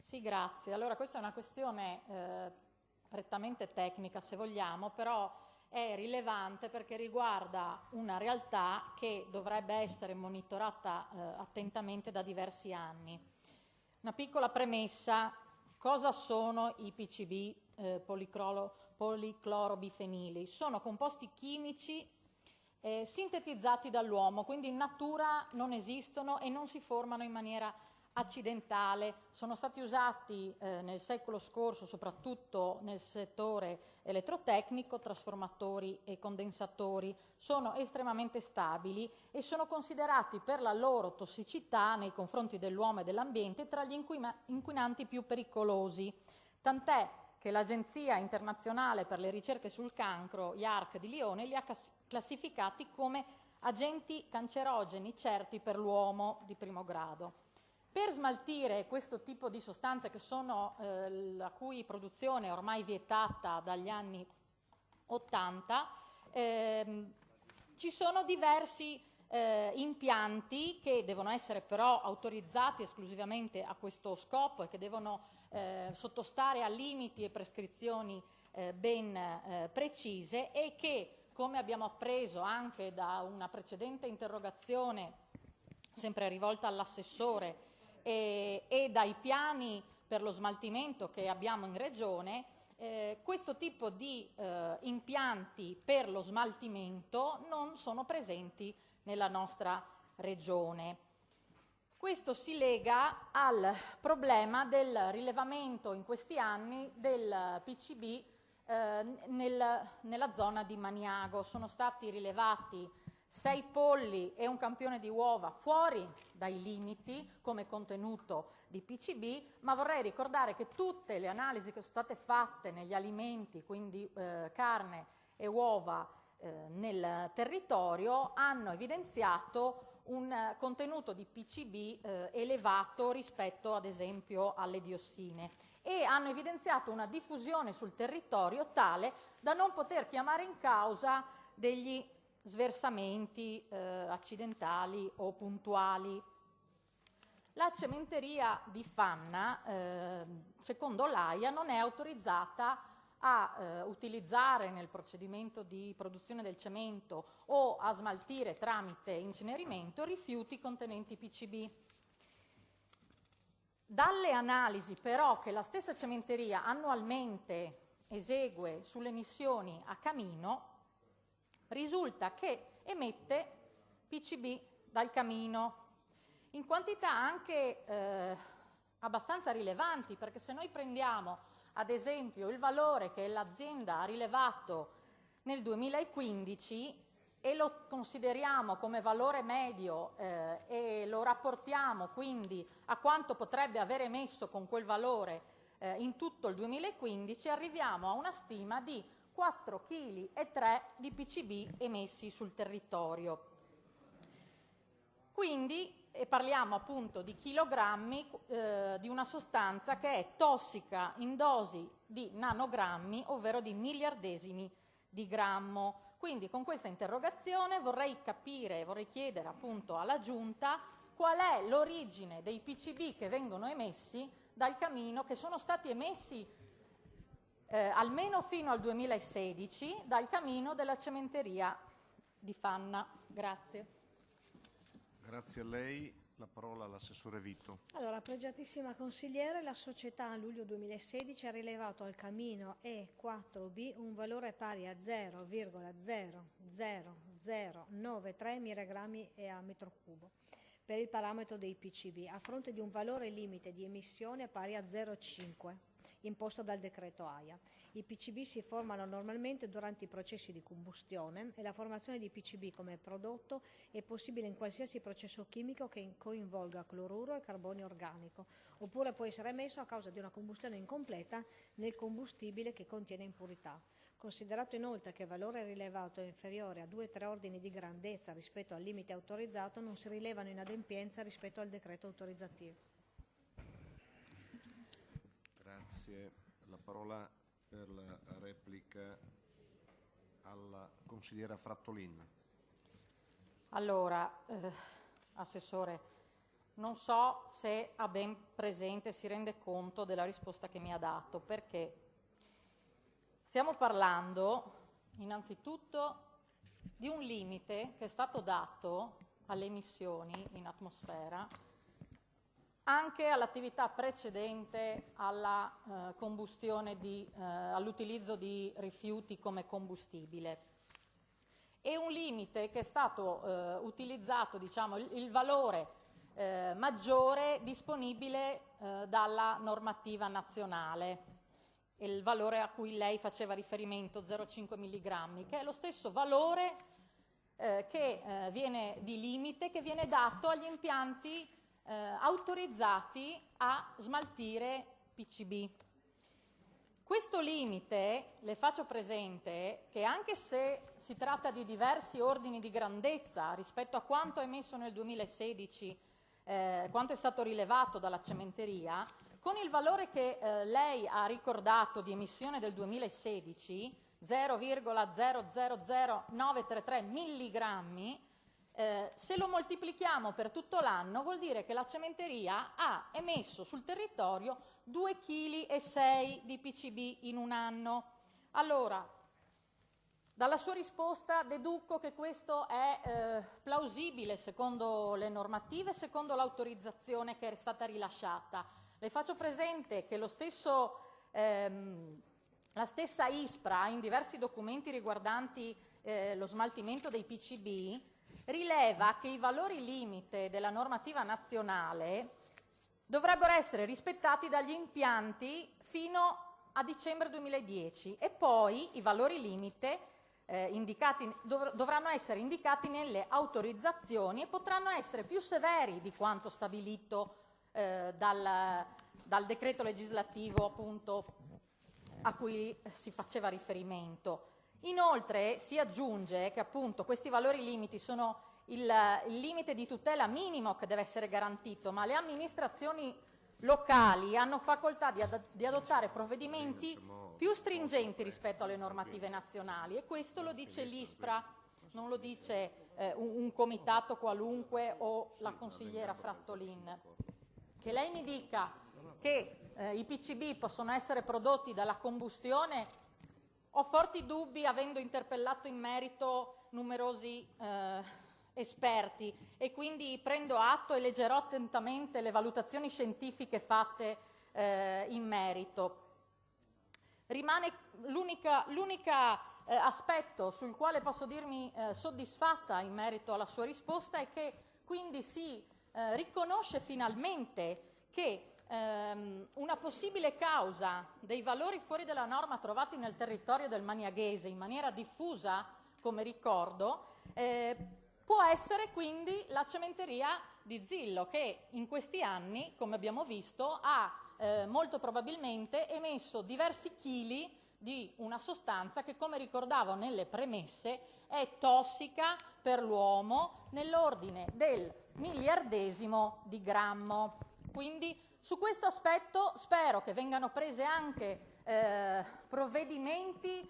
Sì, grazie. Allora, questa è una questione prettamente tecnica, se vogliamo, però è rilevante perché riguarda una realtà che dovrebbe essere monitorata attentamente da diversi anni. Una piccola premessa: cosa sono i PCB, policlorobifenili? Sono composti chimici sintetizzati dall'uomo, quindi in natura non esistono e non si formano in maniera accidentale. Sono stati usati nel secolo scorso soprattutto nel settore elettrotecnico, trasformatori e condensatori. Sono estremamente stabili e sono considerati per la loro tossicità nei confronti dell'uomo e dell'ambiente tra gli inquinanti più pericolosi, tant'è che l'Agenzia internazionale per le ricerche sul cancro, IARC di Lione, li ha classificati come agenti cancerogeni certi per l'uomo di primo grado. Per smaltire questo tipo di sostanze, la cui produzione è ormai vietata dagli anni 80, ci sono diversi impianti che devono essere però autorizzati esclusivamente a questo scopo e che devono sottostare a limiti e prescrizioni ben precise, e che, come abbiamo appreso anche da una precedente interrogazione sempre rivolta all'assessore e dai piani per lo smaltimento che abbiamo in Regione, questo tipo di impianti per lo smaltimento non sono presenti nella nostra Regione. Questo si lega al problema del rilevamento in questi anni del PCB nella zona di Maniago. Sono stati rilevati 6 polli e un campione di uova fuori dai limiti come contenuto di PCB, ma vorrei ricordare che tutte le analisi che sono state fatte negli alimenti, quindi carne e uova nel territorio, hanno evidenziato un contenuto di PCB elevato rispetto ad esempio alle diossine, e hanno evidenziato una diffusione sul territorio tale da non poter chiamare in causa degli sversamenti accidentali o puntuali. La cementeria di Fanna, secondo l'AIA, non è autorizzata a utilizzare nel procedimento di produzione del cemento o a smaltire tramite incenerimento rifiuti contenenti PCB. Dalle analisi però che la stessa cementeria annualmente esegue sulle emissioni a camino, risulta che emette PCB dal camino in quantità anche abbastanza rilevanti, perché se noi prendiamo ad esempio il valore che l'azienda ha rilevato nel 2015 e lo consideriamo come valore medio e lo rapportiamo quindi a quanto potrebbe aver emesso con quel valore in tutto il 2015, arriviamo a una stima di 4,3 kg di PCB emessi sul territorio. Quindi parliamo appunto di chilogrammi di una sostanza che è tossica in dosi di nanogrammi, ovvero di miliardesimi di grammo. Quindi con questa interrogazione vorrei chiedere appunto alla Giunta qual è l'origine dei PCB che vengono emessi dal camino, che sono stati emessi almeno fino al 2016 dal camino della cementeria di Fanna. Grazie. Grazie a lei. La parola all'assessore Vito. Allora, pregiatissima consigliere, la società a luglio 2016 ha rilevato al camino E4B un valore pari a 0,00093 mg a metro cubo per il parametro dei PCB, a fronte di un valore limite di emissione pari a 0,5 imposto dal decreto AIA. I PCB si formano normalmente durante i processi di combustione e la formazione di PCB come prodotto è possibile in qualsiasi processo chimico che coinvolga cloruro e carbonio organico, oppure può essere emesso a causa di una combustione incompleta nel combustibile che contiene impurità. Considerato inoltre che il valore rilevato è inferiore a 2-3 ordini di grandezza rispetto al limite autorizzato, non si rilevano inadempienze rispetto al decreto autorizzativo. Grazie. La parola per la replica alla consigliera Frattolin. Allora, Assessore, non so se ha ben presente, si rende conto della risposta che mi ha dato, perché stiamo parlando innanzitutto di un limite che è stato dato alle emissioni in atmosfera anche all'attività precedente alla combustione all'utilizzo di rifiuti come combustibile. È un limite che è stato utilizzato, diciamo, il valore maggiore disponibile dalla normativa nazionale, il valore a cui lei faceva riferimento, 0,5 mg, che è lo stesso valore di limite che viene dato agli impianti autorizzati a smaltire PCB. Questo limite, le faccio presente che anche se si tratta di diversi ordini di grandezza rispetto a quanto emesso nel 2016, quanto è stato rilevato dalla cementeria, con il valore che lei ha ricordato di emissione del 2016, 0,000933 milligrammi, se lo moltiplichiamo per tutto l'anno vuol dire che la cementeria ha emesso sul territorio 2,6 kg di PCB in un anno. Allora, dalla sua risposta deduco che questo è plausibile secondo le normative, secondo l'autorizzazione che è stata rilasciata. Le faccio presente che la stessa ISPRA, in diversi documenti riguardanti lo smaltimento dei PCB, rileva che i valori limite della normativa nazionale dovrebbero essere rispettati dagli impianti fino a dicembre 2010 e poi i valori limite dovranno essere indicati nelle autorizzazioni e potranno essere più severi di quanto stabilito dal decreto legislativo appunto a cui si faceva riferimento. Inoltre si aggiunge che appunto questi valori limiti sono il limite di tutela minimo che deve essere garantito, ma le amministrazioni locali hanno facoltà di adottare provvedimenti più stringenti rispetto alle normative nazionali e questo lo dice l'ISPRA, non lo dice un comitato qualunque o la consigliera Frattolin. Che lei mi dica che i PCB possono essere prodotti dalla combustione, ho forti dubbi, avendo interpellato in merito numerosi esperti e quindi prendo atto e leggerò attentamente le valutazioni scientifiche fatte in merito. Rimane l'unico aspetto sul quale posso dirmi soddisfatta in merito alla sua risposta è che quindi si riconosce finalmente che una possibile causa dei valori fuori dalla norma trovati nel territorio del Magnaghese in maniera diffusa, come ricordo, può essere quindi la cementeria di Zillo, che in questi anni, come abbiamo visto, ha molto probabilmente emesso diversi chili di una sostanza che, come ricordavo nelle premesse, è tossica per l'uomo nell'ordine del miliardesimo di grammo. Quindi su questo aspetto spero che vengano prese anche provvedimenti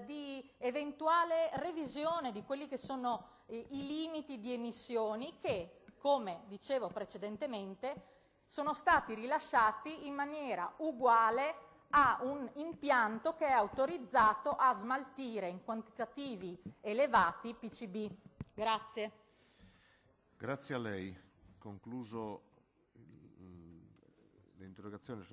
di eventuale revisione di quelli che sono i limiti di emissioni che, come dicevo precedentemente, sono stati rilasciati in maniera uguale a un impianto che è autorizzato a smaltire in quantitativi elevati PCB. Grazie. Grazie a lei. Concluso l'interrogazione.